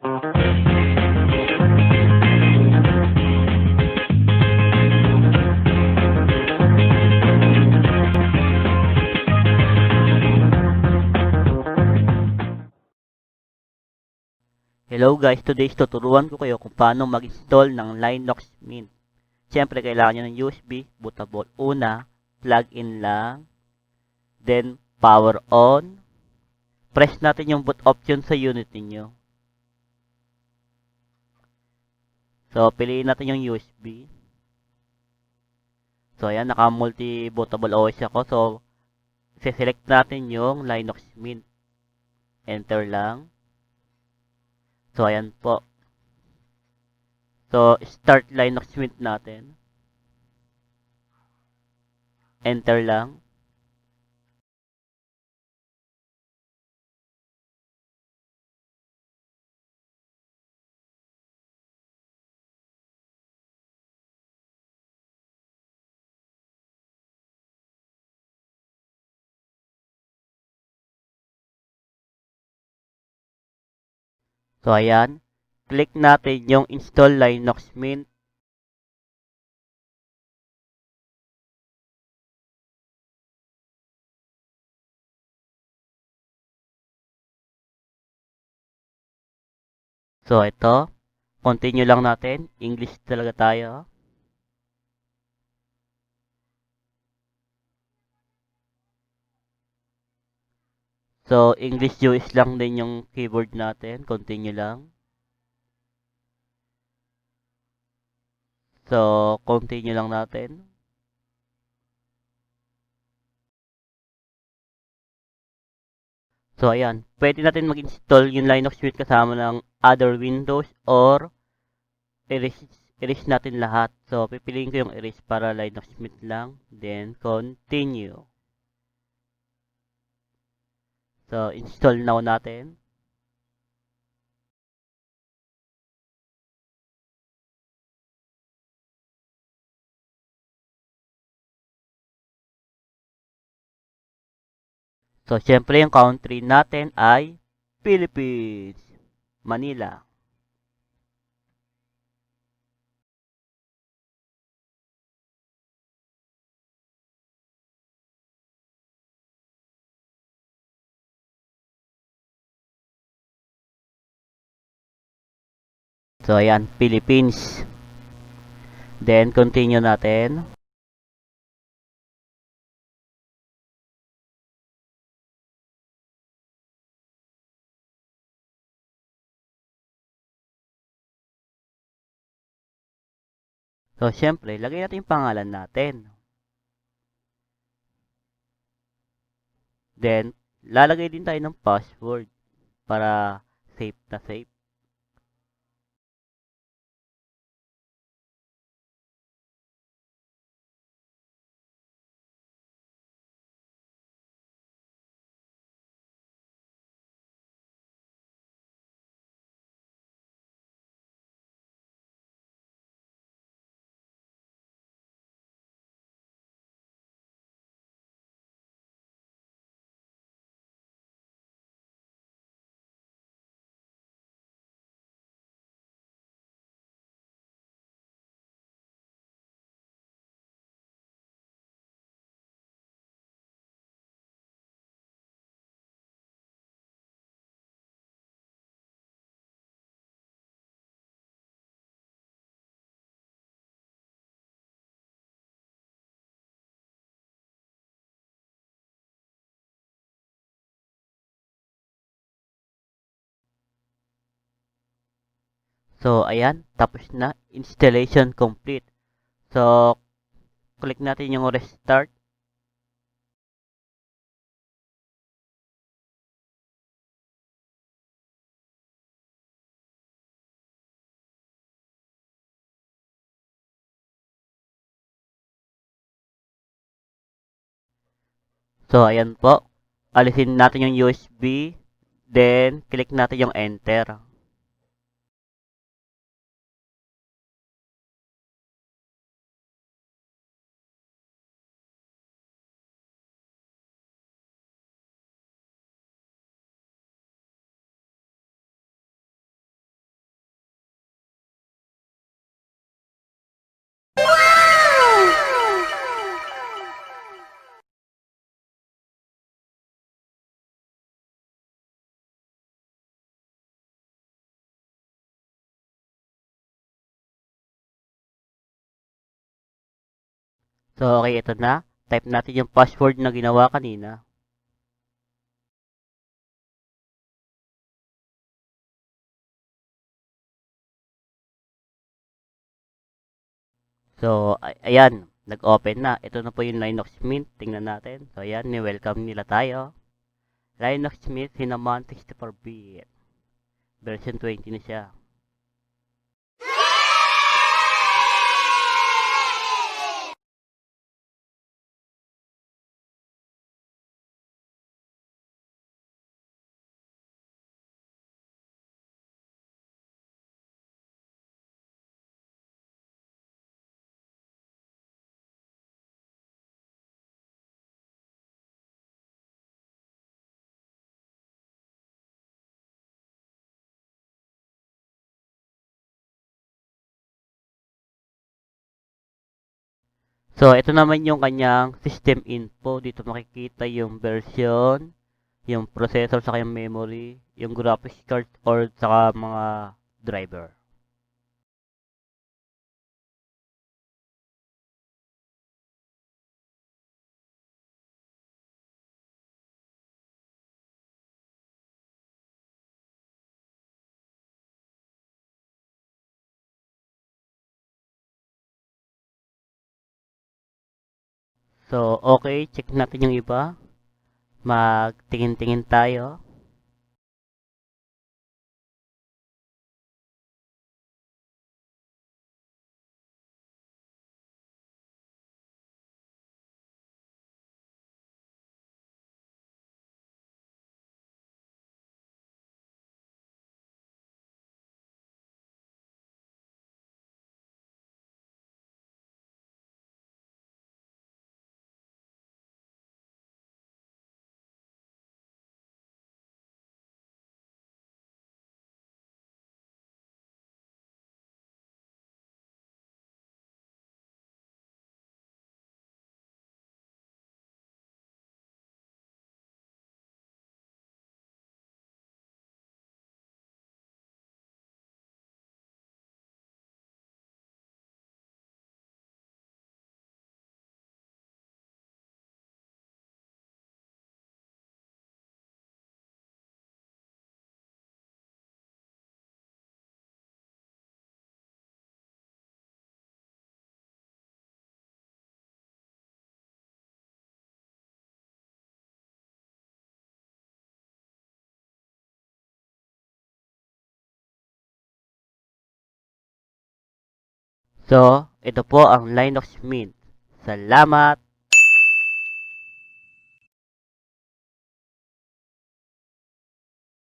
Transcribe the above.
Hello guys, today's tuturuan ko kayo kung paano mag-install ng LinuXmint. Siyempre, kailangan nyo ng USB, bootable. Una, plug in lang. Then, power on. Press natin yung boot option sa unit niyo. So, piliin natin yung USB. So, ayan, naka-multi-bootable OS ako. So, select natin yung LinuXmint. Enter lang. So, ayan po. So, start LinuXmint natin. Enter lang. So, ayan. Click natin yung install LinuXmint. So, ito. Continue lang natin. English talaga tayo. So, English US lang din yung keyboard natin. Continue lang. So, continue lang natin. So, ayan. Pwede natin mag-install yung Linux Mint kasama ng other Windows or erase natin lahat. So, pipiliin ko yung erase para Linux Mint lang. Then, continue. So, install now natin. So, syempre yung country natin ay Philippines, Manila. So, ayan, Philippines. Then, continue natin. So, syempre, lagay natin yung pangalan natin. Then, lalagay din tayo ng password para safe na safe. So, ayan, tapos na. Installation complete. So, click natin yung restart. So, ayan po. Alisin natin yung USB. Then, click natin yung enter. So, okay, ito na. Type natin yung password na ginawa kanina. So, ayan. Nag-open na. Ito na po yung LinuXmint. Tingnan natin. So, ayan. Ni-welcome nila tayo. LinuXmint Cinnamon 64-bit. Version 20 na siya. So, ito naman yung kanyang system info. Dito makikita yung version, yung processor sa yung memory, yung graphics card or saka mga driver. So, okay, check natin yung iba. Magtingin-tingin tayo. So, ito po ang LinuXmint. Salamat!